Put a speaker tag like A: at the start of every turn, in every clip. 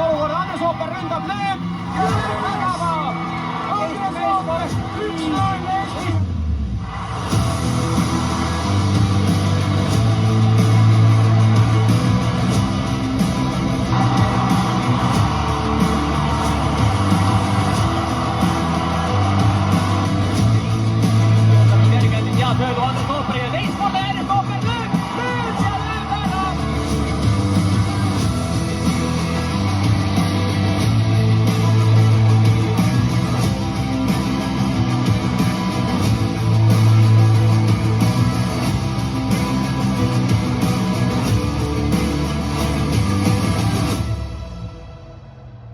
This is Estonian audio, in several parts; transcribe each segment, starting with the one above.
A: ohtlikus olukorra. Andres Ooper ründab, lööb, värava. Andres Ooper, 1-0 Eesti. Söödu Andres Ooper ja teist korda Andres Ooper lööb ja lööb ära.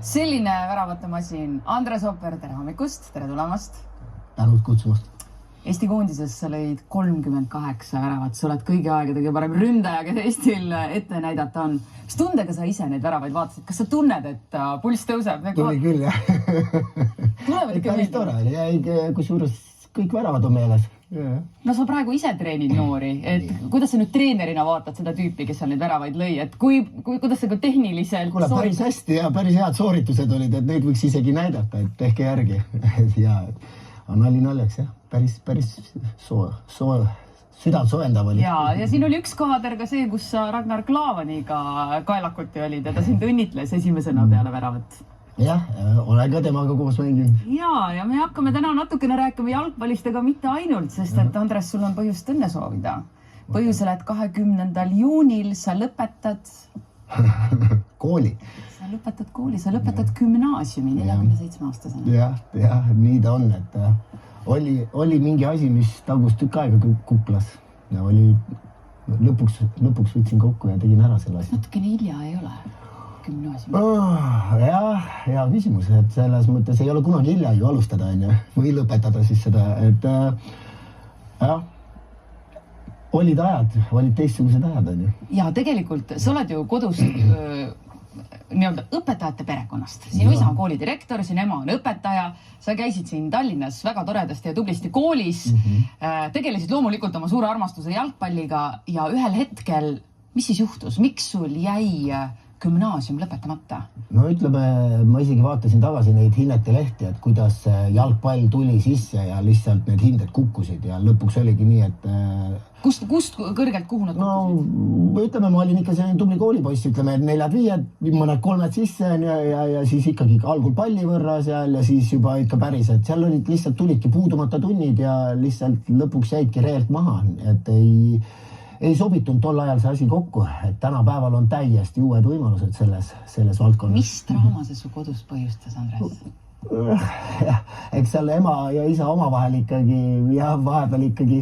B: Selline väravate-masin. Andres Ooper, tere hommikust, tere tulemast.
C: Tänud kutsumast.
B: Eesti koondises sa lõid 38 väravat. Sa oled kõigi aegade kõige parem ründaja, kes Eestil ette näidata on. Mis tundega sa ise neid väravaid vaatasid? Kas sa tunned, et pulss tõuseb?
C: Tuli küll, jah.
B: Tulevad ikka
C: päris tore. Kusjuures kõik väravad on meeles.
B: No sa praegu ise treenid noori. Kuidas sa nüüd treenerina vaatad seda tüüpi, kes seal neid väravaid lõi? Kuidas sa ka tehniliselt...
C: Kuule, päris hästi ja päris head sooritused olid, et neid võiks isegi näidata, et tehke järgi. Ja nali naljaks, jah. Päris südant soojendav oli.
B: Ja siin oli üks kaader ka see, kus sa Ragnar Klavaniga kaelakuti olid ja ta sind õnnitles esimesena peale väravat.
C: Jah, olen ka temaga koos mänginud.
B: Ja me hakkame täna natukene rääkima jalgpallist, aga mitte ainult, sest et Andres, sul on põhjust õnne soovida. Põhjusel, et 20. juunil sa lõpetad...
C: Kooli.
B: Sa lõpetad kooli, sa lõpetad gümnaasiumi 47-aastasena.
C: Jah, nii ta on, et oli mingi asi, mis tagus tükk aega kuklas. Ja lõpuks võtsin kokku ja tegin ära selle asja.
B: Natukene hilja ei ole gümnaasiumi.
C: Jah, hea küsimus, et selles mõttes ei ole kunagi hilja ju alustada või lõpetada siis seda, et jah, olid teistsugused ajad.
B: Ja tegelikult sa oled ju kodus nii-öelda õpetajate perekonnast. Sinu isa on koolidirektor, sinu ema on õpetaja. Sa käisid siin Tallinnas väga toredasti ja tublisti koolis. Tegelesid loomulikult oma suure armastuse jalgpalliga ja ühel hetkel, mis siis juhtus? Miks sul jäi gümnaasium lõpetamata?
C: No ütleme, ma isegi vaatasin tagasi neid hinnete lehti, et kuidas jalgpall tuli sisse ja lihtsalt need hinded kukkusid ja lõpuks oligi nii, et...
B: Kust kõrgelt kuhu nad kukkusid?
C: No ütleme, ma olin ikka selline tubli koolipoiss, ütleme, et 4-5, mõned 3 sisse ja siis ikkagi algul palli võrra seal ja siis juba ikka päris, et seal olid lihtsalt tulidki puudumata tunnid ja lihtsalt lõpuks jäidki reelt maha, et ei sobitunud tol ajal see asi kokku, et tänapäeval on täiesti uued võimalused selles valdkonnas.
B: Mis draama see su kodus põhjustas, Andres?
C: Eks seal ema ja isa omavahel ikkagi ja vahepeal ikkagi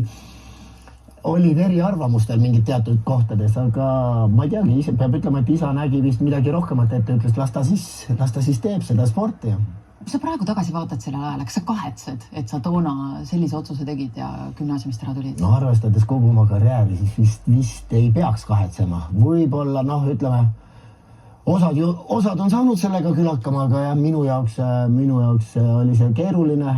C: oli eriarvamustel mingid teatud kohtades, aga ma ei teagi, peab ütlema, et isa nägi vist midagi rohkemat, et ütles, las ta siis teeb seda sporti.
B: Kui sa praegu tagasi vaatad sellel ajal, kas sa kahetsed, et sa toona sellise otsuse tegid ja gümnaasiumist ära tulid?
C: No arvestades kogu oma karjääri, siis vist ei peaks kahetsema. Võib-olla, ütleme, osad on saanud sellega küll hakkama, aga jah, minu jaoks oli see keeruline.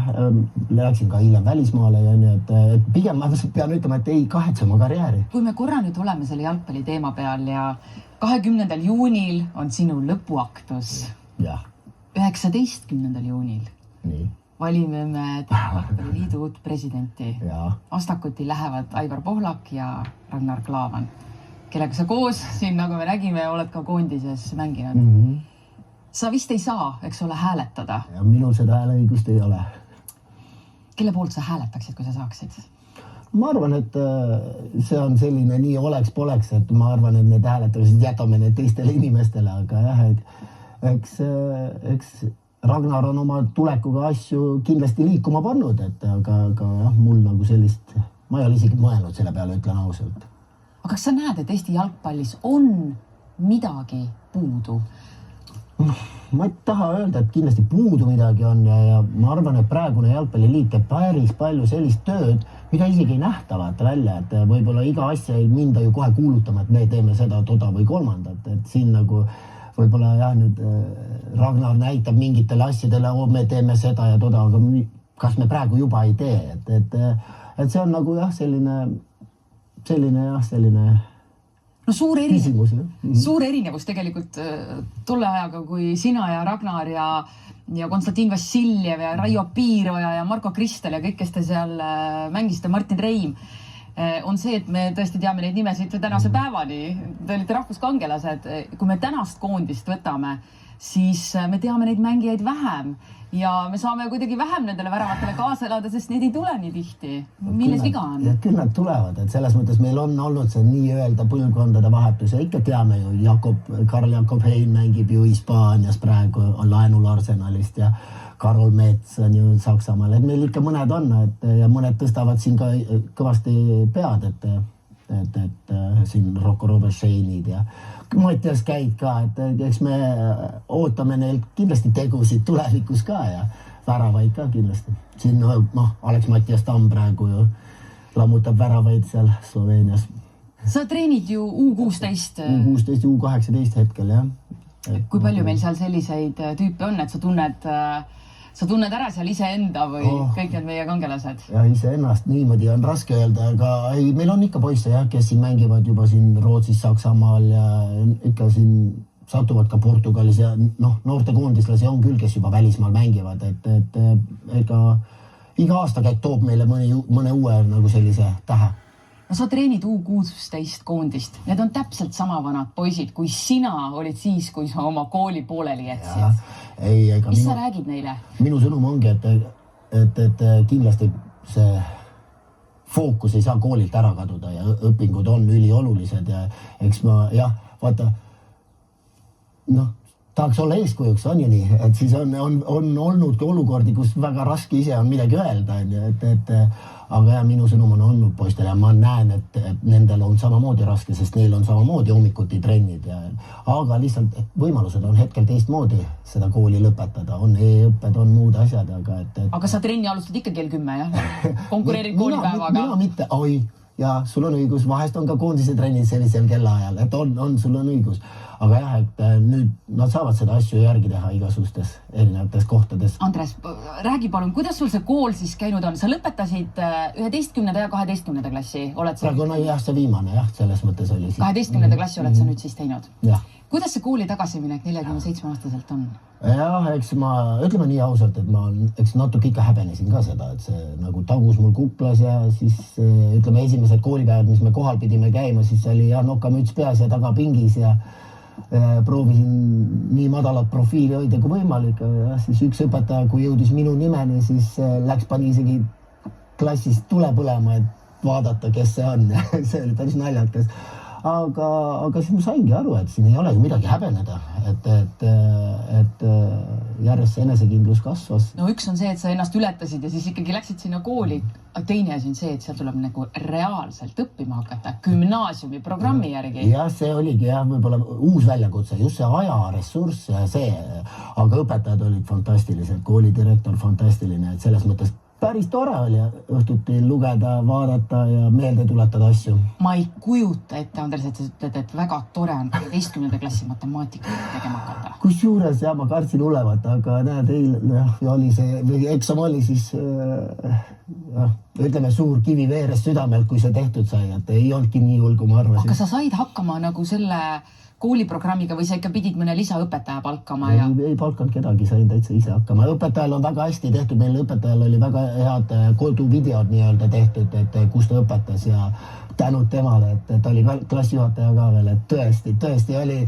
C: Läksin ka hiljem välismaale ja nii, et pigem ma pean ütlema, et ei kahetse oma karjääri.
B: Kui me korra nüüd oleme selle jalgpalli teema peal ja 20. juunil on sinu lõpuaktus.
C: Jah.
B: 19. juunil
C: Nii.
B: valime me jalgpalliliidu uut presidenti. Vastakuti lähevad Aivar Pohlak ja Ragnar Klavan, kellega sa koos siin, nagu me nägime, oled ka koondises mänginud. Sa vist ei saa, eks ole, hääletada.
C: Ja minul seda hääleõigust ei ole.
B: Kelle poolt sa hääletaksid, kui sa saaksid?
C: Ma arvan, et see on selline nii oleks-poleks, et ma arvan, et need hääletamised jätame need teistele inimestele, aga jah, eks Ragnar on oma tulekuga asju kindlasti liikuma pannud, aga jah, mul nagu sellist, ma ei ole isegi mõelnud selle peale, ütlen ausalt.
B: Aga kas sa näed, et Eesti jalgpallis on midagi puudu?
C: Ma ei taha öelda, et kindlasti puudu midagi on ja ma arvan, et praegune jalgpalliliit teeb päris palju sellist tööd, mida isegi ei nähta vaata välja, et võib-olla iga asja ei minda ju kohe kuulutama, et me teeme seda, toda või kolmandat, et siin nagu võib-olla jah, nüüd Ragnar näitab mingitele asjadele, me teeme seda ja toda, aga kas me praegu juba ei tee, et see on nagu jah, selline
B: no suur
C: küsimus.
B: erinevus tegelikult tolle ajaga, kui sina ja Ragnar ja Konstantin Vassiljev ja Raio Piiroja ja Marko Kristel ja kõik, kes te seal mängisite, Martin Reim, on see, et me tõesti teame neid nimesid tänase päevani. Te olite rahvuskangelased. Kui me tänast koondist võtame, siis me teame neid mängijaid vähem ja me saame kuidagi vähem nendele väravatele kaasa elada, sest neid ei tule nii tihti. Milles viga on?
C: Küll nad tulevad, et selles mõttes meil on olnud see nii-öelda põlvkondade vahetus ja ikka teame ju, Karl Jakob Hein mängib ju Hispaanias praegu, on laenul Arsenalist ja Karol Mets on ju Saksamaal, et meil ikka mõned on ja mõned tõstavad siin ka kõvasti pead, et siin Rocco Robertšeinid ja Mattias Käid ka, et eks me ootame neilt kindlasti tegusid tulevikus ka ja väravaid ka kindlasti. Siin Alex Mattias Tamm praegu ju lammutab väravaid seal Sloveenias.
B: Sa treenid ju U16.
C: U16 ja U18 hetkel, jah.
B: Kui palju meil seal selliseid tüüpe on, et sa tunned ära seal iseenda või kõik need meie kangelased?
C: Ja iseennast niimoodi on raske öelda, aga ei, meil on ikka poisse, jah, kes siin mängivad juba siin Rootsis, Saksamaal ja ikka siin satuvad ka Portugalis ja noortekoondislasi on küll, kes juba välismaal mängivad, et ega iga aastakäik toob meile mõne uue nagu sellise tähe.
B: No sa treenid U16 koondist. Need on täpselt sama vanad poisid, kui sina olid siis, kui sa oma kooli pooleli jätsid. Mis sa räägid neile?
C: Minu sõnum ongi, et kindlasti see fookus ei saa koolilt ära kaduda ja õpingud on üliolulised ja eks ma, vaata, tahaks olla eeskujuks, on ju nii, et siis on olnud olukordi, kus väga raske ise on midagi öelda, aga minu sõnum on olnud poistele ja ma näen, et nendel on samamoodi raske, sest neil on samamoodi hommikuti trennid. Aga lihtsalt võimalused on hetkel teistmoodi seda kooli lõpetada. On e-õpped, on muud asjad.
B: Aga sa trenni alustad ikka kell 10, jah? Konkureerid koolipäevaga?
C: Mina mitte. Ja sul on õigus. Vahest on ka koondise trennid sellisel kellaajal. Et sul on õigus. Aga jah, et nüüd nad saavad seda asju järgi teha igasugustes erinevates kohtades.
B: Andres, räägi palun, kuidas sul see kool siis käinud on? Sa lõpetasid 11. ja 12. klassi.
C: Praegu on jah, see viimane, jah, selles mõttes oli.
B: 12. klassi oled sa nüüd siis teinud?
C: Jah.
B: Kuidas see kooli tagasiminek 47-aastaselt on?
C: Jah, eks ma ütleme nii ausalt, et ma natuke ikka häbenesin ka seda, et see nagu tagus mul kuklas ja siis ütleme esimesed koolipäevad, mis me kohal pidime käima, siis oli nokamüts peas ja tagapingis ja proovisin nii madalat profiili hoida kui võimalik. Siis üks õpetaja, kui jõudis minu nimeni, siis pani isegi klassist tule põlema, et vaadata, kes see on. See oli päris naljakas. Aga siis ma saingi aru, et siin ei ole ju midagi häbeneda, et järjest see enesekindlus kasvas.
B: No üks on see, et sa ennast ületasid ja siis ikkagi läksid sinna kooli. Teine asi on see, et seal tuleb nagu reaalselt õppima hakata gümnaasiumi programmi järgi.
C: Jah, see oligi võib-olla uus väljakutse, just see ajaressurss ja see, aga õpetajad olid fantastilised, koolidirektor fantastiline, et selles mõttes päris tore oli õhtuti lugeda, vaadata ja meelde tuletada asju.
B: Ma ei kujuta ette, Andres, et sa ütled, et väga tore on 12. klassi matemaatika tegema hakata.
C: Kusjuures ma kartsin ulevat, aga näed, oli see, eksam oli siis ütleme suur kivi veeres südamelt, kui see tehtud sai, et ei olnudki nii hull, kui ma arvasin.
B: Aga sa said hakkama nagu selle kooliprogrammiga või sa ikka pidid mõne lisaõpetaja palkama?
C: Ei palkanud kedagi, sain täitsa ise hakkama. Õpetajal on väga hästi tehtud, meil õpetajal oli väga head koduvideod nii-öelda tehtud, et kus ta õpetas ja tänud temale, et ta oli klassijuhataja ka veel, et tõesti oli,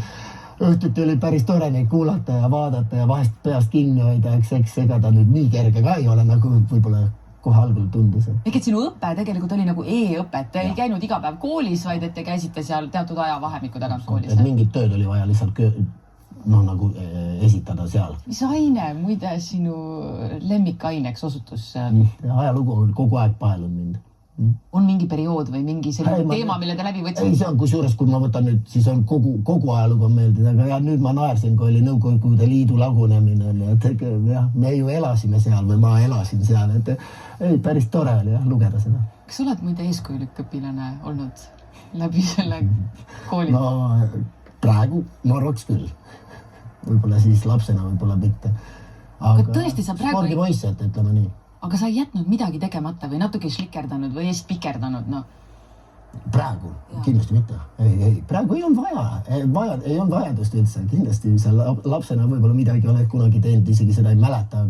C: õhtuti oli päris tore neid kuulata ja vaadata ja vahest peast kinni hoida, eks ega ta nüüd nii kerge ka ei ole, nagu võib-olla kohe algul tundus.
B: Ehk et sinu õpe tegelikult oli nagu e-õpet, te ei käinud iga päev koolis, vaid et te käisite seal teatud ajavahemiku tagant koolis.
C: Et mingid tööd oli vaja lihtsalt nagu esitada seal.
B: Mis aine muide sinu lemmikaineks osutus?
C: Ajalugu on kogu aeg paelunud mind.
B: On mingi periood või mingi selline teema, mille te läbi võtsite?
C: Ei, see on kusjuures, kui ma võtan nüüd, siis on kogu ajalugu on meeldid, aga nüüd ma naersin, kui oli Nõukogude Liidu lagunemine, et me ju elasime seal või ma elasin seal, et päris tore oli lugeda seda.
B: Kas oled muide eeskujulik õpilane olnud läbi selle kooli?
C: No praegu ma arvaks küll. Võib-olla siis lapsena võib-olla mitte.
B: Aga tõesti sa praegu...
C: Spordipoisse, et ütleme nii.
B: Aga sa ei jätnud midagi tegemata või natuke šlikerdanud või eest pikerdanud,
C: praegu kindlasti mitte. Ei, praegu ei olnud ei olnud vajadust üldse. Kindlasti seal lapsena võib-olla midagi oled kunagi teinud, isegi seda ei mäleta,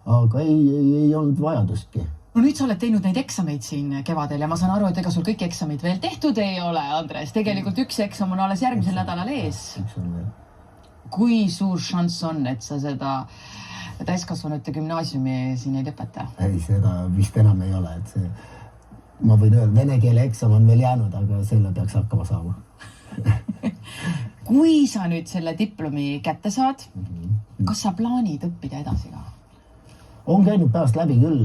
C: aga ei olnud vajadustki.
B: No nüüd sa oled teinud neid eksameid siin kevadel ja ma saan aru, et ega sul kõik eksamid veel tehtud ei ole, Andres. Tegelikult üks eksam on alles järgmisel nädalal ees. Kui suur šanss on, et sa seda täiskasvanute gümnaasiumi siin ei lõpeta?
C: Ei, seda vist enam ei ole. Et see, ma võin öelda, vene keele eksam on veel jäänud, aga selle peaks hakkama saama.
B: Kui sa nüüd selle diplomi kätte saad, kas sa plaanid õppida edasi ka?
C: On käinud peast läbi küll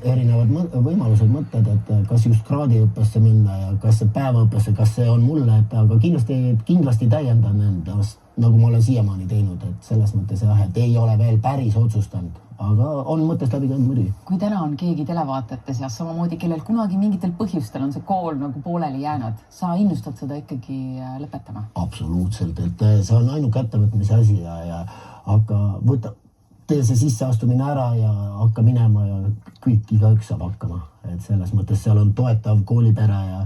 C: erinevad võimalused mõtted, et kas just kraadiõppesse minna ja kas see päevaõppesse, kas see on mulle, aga kindlasti täiendan endast, nagu ma olen siiamaani teinud, et selles mõttes jah, et ei ole veel päris otsustanud, aga on mõttest läbi käinud muidugi.
B: Kui täna on keegi televaatajate seas samamoodi, kellel kunagi mingitel põhjustel on see kool nagu pooleli jäänud, sa innustad seda ikkagi lõpetama? Absoluutselt, et see on ainult kättevõtmise asi ja aga tee see sisseastumine ära ja hakka minema ja kõik igaüks saab hakkama. Et selles mõttes seal on toetav koolipere ja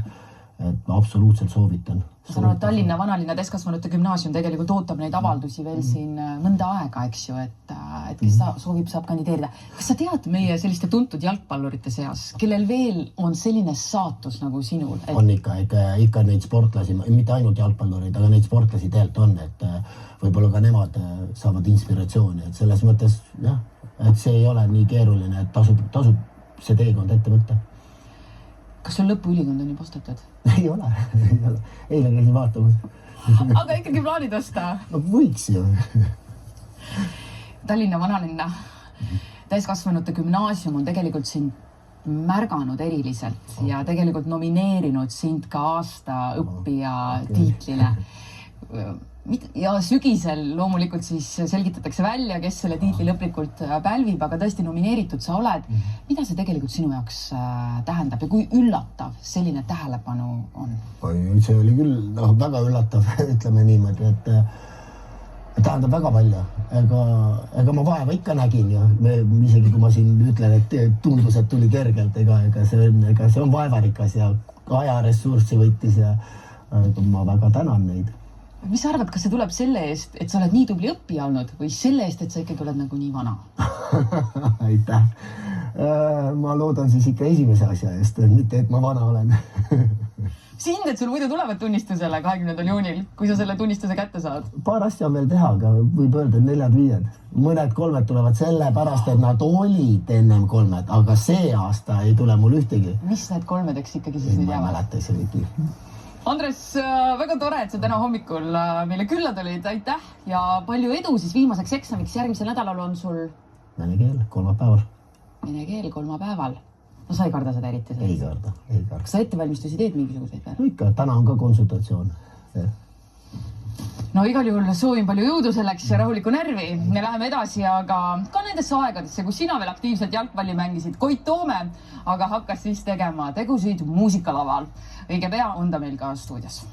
B: et absoluutselt soovitan. Ma saan aru, et Tallinna vanalinna täiskasvanute gümnaasium tegelikult ootab neid avaldusi veel siin mõnda aega, eks ju, et kes soovib, saab kandideerida. Kas sa tead meie selliste tuntud jalgpallurite seas, kellel veel on selline saatus nagu sinul?
C: On ikka neid sportlasi, mitte ainult jalgpallurid, aga neid sportlasi tegelikult on, et võib-olla ka nemad saavad inspiratsiooni, et selles mõttes jah, et see ei ole nii keeruline, et tasub see teekond ette võtta.
B: Kas sul lõpuülikond on juba ostetud?
C: Ei ole. Eile käisin vaatamas.
B: Aga ikkagi plaanid osta?
C: No võiks ju.
B: Tallinna vanalinna täiskasvanute gümnaasium on tegelikult sind märganud eriliselt ja tegelikult nomineerinud sind ka aasta õppija tiitlile. Ja sügisel loomulikult siis selgitatakse välja, kes selle tiitli lõplikult pälvib, aga tõesti nomineeritud sa oled. Mida see tegelikult sinu jaoks tähendab ja kui üllatav selline tähelepanu on?
C: See oli küll väga üllatav, ütleme niimoodi, et tähendab väga palju. Ega ma vaeva ikka nägin ja isegi kui ma siin ütlen, et tundus, et tuli kergelt, ega see on vaevarikas ja ajaressurssi võttis ja ma väga tänan neid.
B: Mis sa arvad, kas see tuleb selle eest, et sa oled nii tubli õppija olnud või selle eest, et sa ikkagi oled nagu nii vana?
C: Aitäh. Ma loodan siis ikka esimese asja eest, mitte et ma vana olen.
B: Sind, et sul muidu tulevad tunnistusele 20. juunil, kui sa selle tunnistuse kätte saad?
C: Paar asja on veel teha, aga võib öelda 4-5. Mõned 3 tulevad selle pärast, et nad olid ennem 3, aga see aasta ei tule mul ühtegi.
B: Mis need 3 ikkagi siis nüüd jäävad?
C: Ma mäleta isegi.
B: Andres, väga tore, et sa täna hommikul meile külla tulid. Aitäh ja palju edu siis viimaseks eksamiks. Järgmisel nädalal on sul...
C: Vene keel, 3 päeval.
B: Vene keel 3 päeval. No sa ei karda seda eriti?
C: Ei karda.
B: Kas sa ettevalmistusi teed mingisuguseid veel?
C: No ikka, täna on ka konsultatsioon.
B: No igal juhul soovin palju jõudu selleks ja rahulikku närvi. Me läheme edasi, aga ka nendesse aegadesse, kus sina veel aktiivselt jalgpalli mängisid. Koit Toome aga hakkas siis tegema tegusid muusikalaval. Õige pea on ta meil ka stuudios.